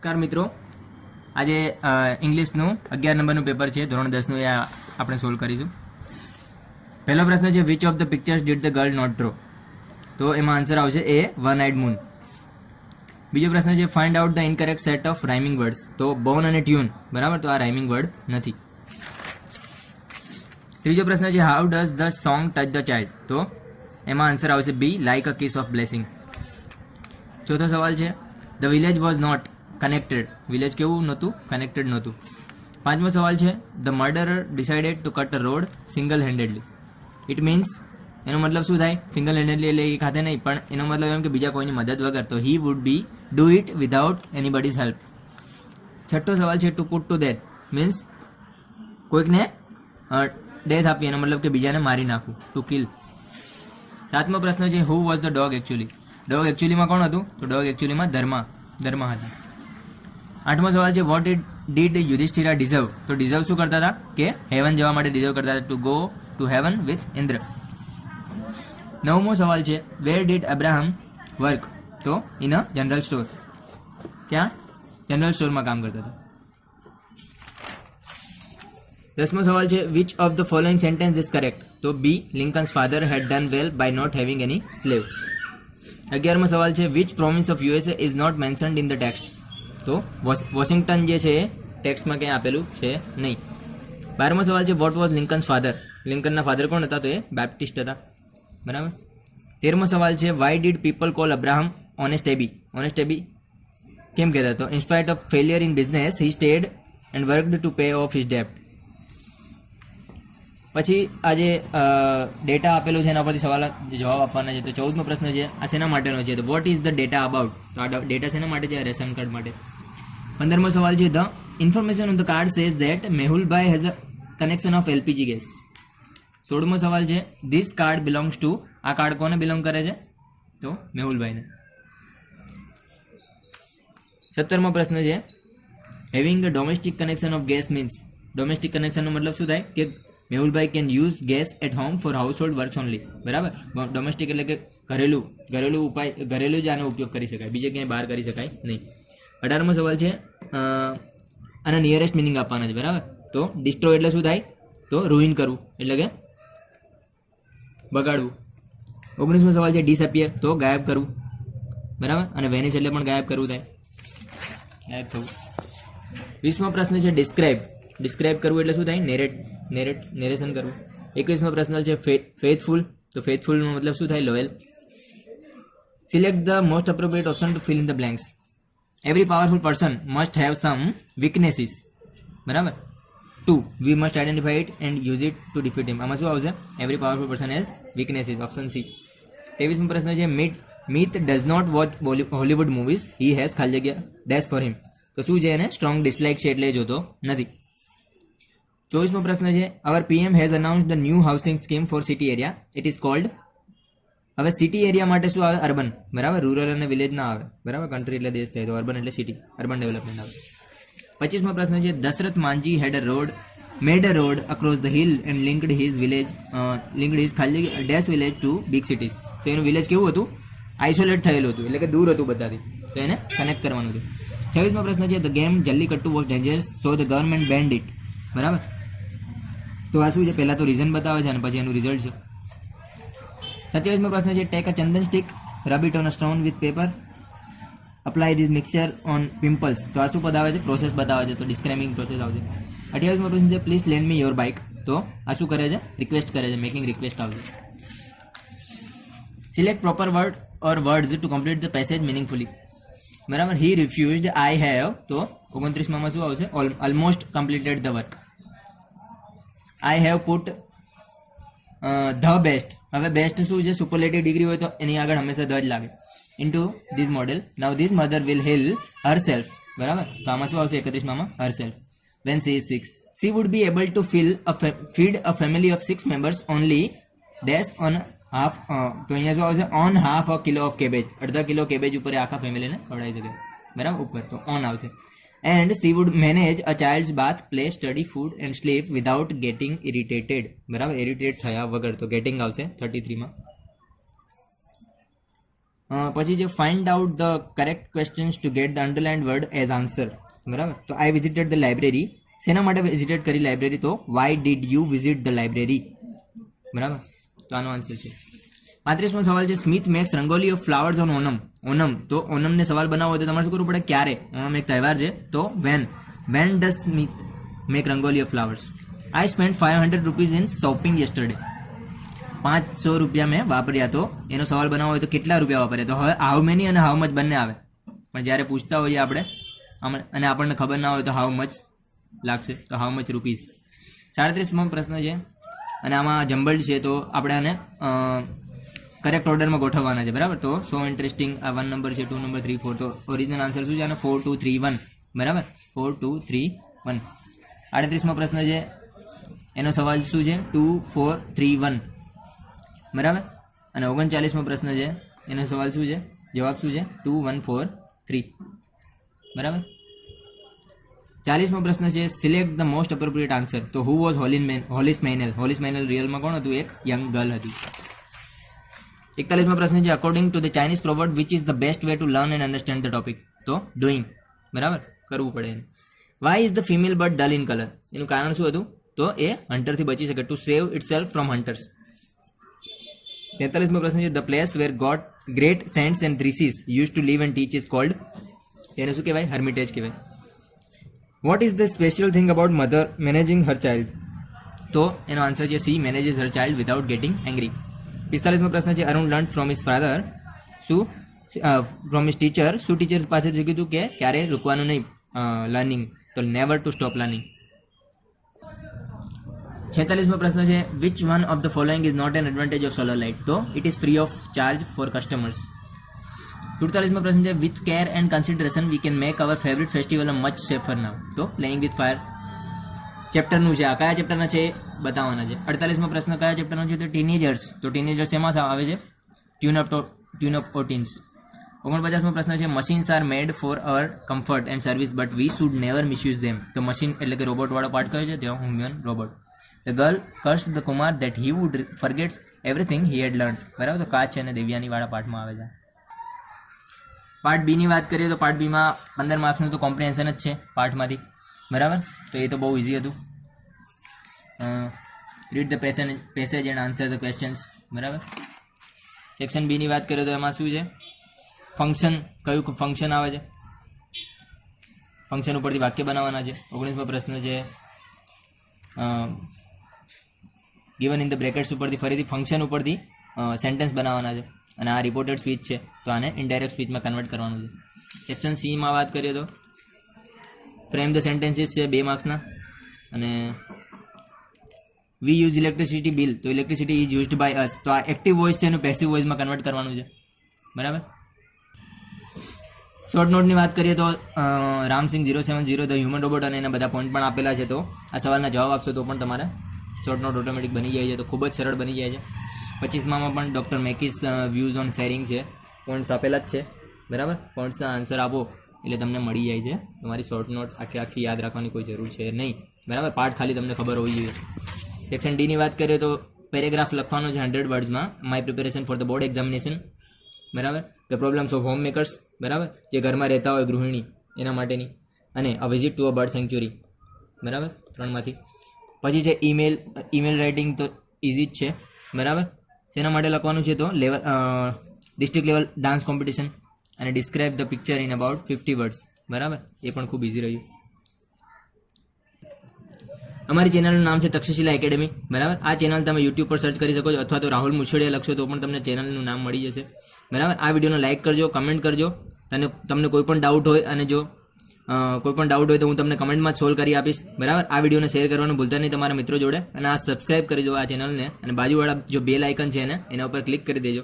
નમસ્કાર મિત્રો, આજે ઇંગ્લિશનું 11 નંબરનું પેપર છે, ધોરણ 10નું. એ આપણે સોલ્વ કરીશું. પહેલો પ્રશ્ન છે which of the pictures did the girl not draw? તો એમાં આન્સર આવશે એ વન આઈડ મૂન. બીજો પ્રશ્ન છે find out the incorrect set of rhyming words. તો બોન અને ટ્યુન, બરાબર, તો આ રાઇમિંગ વર્ડ નથી. ત્રીજો પ્રશ્ન છે how does the song touch the child? તો એમાં આન્સર આવશે B like a kiss of blessing. ચોથો સવાલ છે the village was not connected. Village કેવું નહોતું? કનેક્ટેડ નહોતું. પાંચમો સવાલ છે the murderer decided to cut a road single handedly. It means, એનો મતલબ શું થાય? સિંગલ હેન્ડેડલી એટલે એ ખાતે નહીં, પણ એનો મતલબ એમ કે બીજા કોઈની મદદ વગર. તો he would be do it without anybody's help. છઠ્ઠો સવાલ છે to put to death means કોઈકને ડેથ આપી, એનો મતલબ કે બીજાને મારી નાખવું, ટુ કિલ. સાતમો પ્રશ્ન છે who was the dog actually? Dog એકચ્યુઅલીમાં કોણ હતું? તો ડોગ એકચ્યુઅલીમાં ધર્મા હતા. આઠમો સવાલ છે વોટ ડીડ યુધિષ્ઠિરા ડિઝર્વ? તો ડિઝર્વ શું કરતા હતા? કે હેવન જવા માટે ડિઝર્વ કરતા હતા, to go to heaven with Indra. નવમો સવાલ છે વેર ડીડ અબ્રાહમ વર્ક? તો ઇન અ જનરલ સ્ટોર. ક્યાં? જનરલ સ્ટોરમાં કામ કરતા હતા. દસમો સવાલ છે which of the following sentence is correct? તો B Lincoln's father had done well by not having any slave. 11મો સવાલ છે which province of USA is not mentioned in the text? તો વોશિંગ્ટન જે છે એ ટેક્સ્ટમાં ક્યાંય આપેલું છે નહીં. 12મો સવાલ છે વોટ વોઝ લિંકન્સ ફાધર? લિંકનના ફાધર કોણ હતા? તો એ બેપ્ટિસ્ટ હતા, બરાબર. 13મો સવાલ છે why did people call Abraham honest Abe? Honest Abe કેમ કહેતા? તો in spite of failure in business he stayed and worked to pay off his ડેપ્ટ. પછી આ જે ડેટા આપેલો છે એના પરથી સવાલ જવાબ આપવાના છે. તો 14મો પ્રશ્ન છે આ શેના માટેનો છે? તો vote is the data about? તો આ ડેટા શેના માટે છે? રેશન કાર્ડ માટે. 15મો સવાલ છે the information on the card says that Mehulbhai has a connection of LPG gas. 16મો સવાલ છે ધીસ કાર્ડ બિલોંગ્સ ટુ? આ કાર્ડ કોને બિલોંગ કરે છે? તો મેહુલભાઈને. 17મો પ્રશ્ન છે having a domestic connection of gas means? Domestic કનેક્શનનો મતલબ શું થાય? કે Mehulbhai can use gas at home for household works only, બરાબર. ડોમેસ્ટિક એટલે કે ઘરેલું જ આનો ઉપયોગ કરી શકાય, બીજે ક્યાંય બહાર કરી શકાય નહીં. 18મો સવાલ છે આના નિયરેસ્ટ મિનિંગ આપવાના છે, બરાબર. તો ડિસ્ટ્રોય એટલે શું થાય? તો રૂઇન કરવું, એટલે કે બગાડવું. 19મો સવાલ છે ડિસઅપિયર, તો ગાયબ કરવું, બરાબર. અને વેનિશ એટલે પણ ગાયબ કરવું થાય, ગાયબ થવું. 20મો પ્રશ્ન છે ડિસ્ક્રાઇબ કરવું એટલે શું થાય? નેરેશન કરવું. 21મો પ્રશ્ન છે ફેથફુલ, તો ફેથફુલનો મતલબ શું થાય? Loyal. Select the most appropriate option to fill in the blanks. Every powerful person must have some weaknesses, બરાબર. 2 we must identify it and use it to defeat him. આમાં શું આવશે? Every powerful person has weaknesses, option C. 23મો પ્રશ્ન છે મિથ does not watch Hollywood movies, he has ખાલી જગ્યા ડેશ ફોર હિમ. તો શું છે? એને સ્ટ્રોંગ ડિસલાઇક છે એટલે જોતો નથી. 24મો પ્રશ્ન છે our PM has announced the new housing scheme for city area, it is called? હવે સિટી એરિયા માટે શું આવે? અર્બન, બરાબર. રૂરલ અને વિલેજ ના આવે, બરાબર. કન્ટ્રી એટલે દેશ થાય, તો અર્બન એટલે સિટી, અર્બન ડેવલપમેન્ટ આવે. 25મો પ્રશ્ન છે Dashrath Manjhi made a road across the hill and linked his ખાલી dash village to big cities. તો એનું વિલેજ કેવું હતું? આઇસોલેટ થયેલું હતું, એટલે કે દૂર હતું બધાથી, તો એને કનેક્ટ કરવાનું હતું. 26મો પ્રશ્ન છે the game Jallikattu was dangerous so the government banned it, બરાબર. તો આ શું છે? પહેલા તો રીઝન બતાવે છે અને પછી એનું રિઝલ્ટ છે. 27મો પ્રશ્ન છે take a Chandan stick, rub it on a stone with paper, apply this mixture on pimples. તો આ શું બતાવે છે? પ્રોસેસ બતાવે છે, તો ડિસ્ક્રાઇબિંગ પ્રોસેસ આવશે. 28મો પ્રશ્ન છે please land me your bike. તો આ શું કરે છે? રિક્વેસ્ટ કરે છે, મેકિંગ રિક્વેસ્ટ આવશે. Select proper word or words to complete the passage મિનિંગફુલી, બરાબર. હી રિફ્યુઝડ આઈ હેવ, તો 29માં શું આવશે? Almost completed the work. I have put the best. હવે બેસ્ટ શું છે? સુપરલેટિવ ડિગ્રી હોય તો એની આગળ હંમેશા ધ જ લાગે. Into this model now this mother will help herself, બરાબર. તો આમાં શું આવશે? 31માં herself. When she is 6 she would be able to feed a family of 6 members only dash on half. તો અહીંયા શું આવશે? On half a kilo of cabbage. અડધા કિલો કેબેજ ઉપર આખા ફેમિલીને ખવડાવી શકે, બરાબર. ઉપર તો ઓન આવશે. And she would manage a child's bath, play, study, food and sleep without getting irritated, બરાબર. ઇરિટેટ થયા વગર, તો ગેટિંગ આવશે 33માં. પછી જે find out the correct questions to get the underlined word as answer, બરાબર. તો આઈ વિઝિટેડ ધ લાઇબ્રેરી, શેના માટે વિઝિટેડ કરી લાઇબ્રેરી? તો why did you visit the library, બરાબર. તો આનો આન્સર છે. 35મો સવાલ છે Smith makes rangoli of flowers on Onam. તો ઓનમને સવાલ બનાવવો હોય તો તમારે શું કરવું પડે? ક્યારે? ઓનમ એક તહેવાર છે, તો when does Smith make rangoli of flowers? I spend 500 rupees in shopping yesterday. 500 રૂપિયા મેં વાપર્યા. તો એનો સવાલ બનાવવો હોય તો કેટલા રૂપિયા વાપર્યા? તો હવે હાઉ મેની અને હાઉ મચ બંને આવે, પણ જ્યારે પૂછતા હોઈએ આપણે અને આપણને ખબર ના હોય તો હાઉ મચ લાગશે, તો હાઉ મચ રૂપીઝ. 37મો પ્રશ્ન છે અને આમાં જમ્બલ્ડ છે, તો આપણે આને કરેક્ટ ઓર્ડરમાં ગોઠવવાના છે, બરાબર. તો સો ઇન્ટરેસ્ટિંગ, આ 1 નંબર છે, 2 નંબર 3 4. તો ઓરિજિનલ આન્સર શું છે આનો? 4 2 3 1, બરાબર. 4 2 3 1. 38મો પ્રશ્ન છે, એનો સવાલ શું છે? 2 4 3 1, બરાબર. અને 39મો પ્રશ્ન છે, એનો સવાલ શું છે? જવાબ શું છે? 2 1 4 3, બરાબર. 40મો પ્રશ્ન છે select the most appropriate answer. તો હુ વોઝ હોલિસ મેઇનેલ? હોલિસ મેઇનેલ રિયલમાં કોણ હતું? એક યંગ ગર્લ હતી. 41મો પ્રશ્ન છે according to the Chinese proverb which is the best way to learn and understand the topic? તો ડુઈંગ, બરાબર, કરવું પડે એને. Why is the female bird dull in colour? એનું કારણ શું હતું? તો એ હન્ટરથી બચી શકે, to save itself from hunters. 43મો પ્રશ્ન છે the place where god great saints and ઋષિસ use to live and teach is called? એને શું કહેવાય? હર્મિટેજ કહેવાય. What is the special thing about mother managing her child? તો એનો આન્સર છે she manages her child without getting angry. 45મો પ્રશ્ન છે Arun learn from his father from his teacher. શું ટીચર પાસેથી કીધું કે ક્યારે રૂકવાનું નહીં લર્નિંગ? તો નેવર ટુ સ્ટોપ લર્નિંગ. 46મો પ્રશ્ન છે which one of the following is not an advantage of solar light? તો it is free of charge four customers. 47મો પ્રશ્ન છે with care and consideration we can make our favourite festival much safer now? તો playing with fire ચેપ્ટરનું છે. આ કયા ચેપ્ટરના છે બતાવવાના છે. 48મો પ્રશ્ન કયા ચેપ્ટરનો છે? તો ટીનેજર્સ. તો ટીનેજર્સ એમાં આવે છે? Tune up ઓટીન્સ. 49મો પ્રશ્ન છે machines are made for our comfort and service but we should never misuse them? તો મશીન એટલે કે રોબોટ વાળો પાર્ટ કયો છે? ત્યાં human robot. The girl cursed the Kumar that he would forgets everything he had learn, બરાબર. તો કાચ અને દેવ્યાની વાળા પાર્ટમાં આવે છે. પાર્ટ બી ની વાત કરીએ તો પાર્ટ બીમાં 15 માર્ક્સનું તો કોમ્પ્રિહેન્શન જ છે પાર્ટમાંથી, બરાબર. તો એ તો બહુ ઇઝી હતું. Read the passage and answer the questions, બરાબર. સેક્શન બી ની વાત કરીએ તો એમાં શું છે? ફંક્શન. કયું ફંક્શન આવે છે? ફંક્શન ઉપરથી વાક્ય બનાવવાના છે. 19મો પ્રશ્ન છે ગિવન ઇન ધ બ્રેકેટ્સ ઉપરથી ફરીથી ફંક્શન ઉપરથી સેન્ટેન્સ બનાવવાના છે. અને આ રિપોર્ટેડ સ્પીચ છે, તો આને ઇનડાયરેક્ટ સ્પીચમાં કન્વર્ટ કરવાનું છે. સેક્શન સીમાં વાત કરીએ તો ફ્રેમ ધ સેન્ટેન્સીસ છે 2 માર્ક્સના. અને વી યુઝ ઇલેક્ટ્રિસિટી બિલ, તો electricity is used by us, તો આ એક્ટિવ વોઇસ છે એનું પેસિવ વોઇસમાં કન્વર્ટ કરવાનું છે, બરાબર. શોર્ટ નોટની વાત કરીએ તો રામસિંગ 070 ધ હ્યુમન રોબોટ અને એના બધા પોઈન્ટ પણ આપેલા છે. તો આ સવાલના જવાબ આપશો તો પણ તમારે શોર્ટ નોટ ઓટોમેટિક બની જાય છે, તો ખૂબ જ સરળ બની જાય છે. 25માં પણ ડૉક્ટર મેકીસ વ્યૂઝ ઓન શેરિંગ છે, પોઈન્ટ્સ આપેલા જ છે, બરાબર. પોઈન્ટ્સના આન્સર આપો એટલે તમને મળી જાય છે. તમારી શોર્ટ નોટ આખી યાદ રાખવાની કોઈ જરૂર છે નહીં, બરાબર. પાર્ટ ખાલી તમને ખબર હોવી જોઈએ. સેક્શન ડીની વાત કરીએ તો પેરેગ્રાફ લખવાનો છે 100 વર્ડ્સમાં. My preparation for the board examination, બરાબર. The problems of home makers, બરાબર, જે ઘરમાં રહેતા હોય ગૃહિણી એના માટેની. અને a visit to a bird century, બરાબર. 3માંથી. પછી છે ઈમેલ રાઇટિંગ, તો ઇઝી જ છે, બરાબર. શેના માટે લખવાનું છે? તો ડિસ્ટ્રિક્ટ લેવલ ડાન્સ કોમ્પિટિશન. અને describe the picture in about 50 words, બરાબર. એ પણ ખૂબ ઇઝી રહ્યું. અમારી ચેનલનું નામ છે તક્ષશિલા એકેડેમી, બરાબર. આ ચેનલ તમે યુટ્યુબ પર સર્ચ કરી શકો છો, અથવા તો રાહુલ મુછડિયા લખશો તો પણ તમને ચેનલનું નામ મળી જશે, બરાબર. આ વિડીયોને લાઇક કરજો, કમેન્ટ કરજો. અને તમને કોઈ પણ ડાઉટ હોય અને જો કોઈ પણ ડાઉટ હોય તો હું તમને કમેન્ટમાં જ સોલ્વ કરી આપીશ, બરાબર. આ વિડીયોને શેર કરવાનું ભૂલતા નહીં તમારા મિત્રો જોડે. અને આ સબસ્ક્રાઇબ કરી દો આ ચેનલને, અને બાજુવાળા જો બેલ આઇકન છે એના ઉપર ક્લિક કરી દેજો,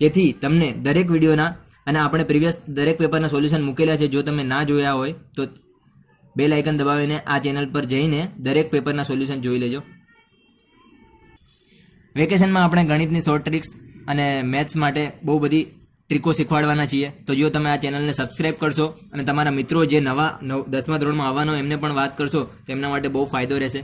જેથી તમને દરેક વિડીયોના અને આપણે પ્રીવિયસ દરેક પેપરના સોલ્યુશન મૂકેલા છે, જો તમે ના જોયા હોય તો બેલ આઇકન દબાવીને આ ચેનલ પર જઈને દરેક પેપરના સોલ્યુશન જોઈ લેજો. વેકેશનમાં આપણે ગણિતની શોર્ટ ટ્રિક્સ અને મેથ્સ માટે બહુ બધી ટ્રીકો શીખવાડવાના છીએ. તો જો તમે આ ચેનલને સબસ્ક્રાઇબ કરશો અને તમારા મિત્રો જે નવા 10મા ધોરણમાં આવવાનો એમને પણ વાત કરશો તો એમના માટે બહુ ફાયદો રહેશે.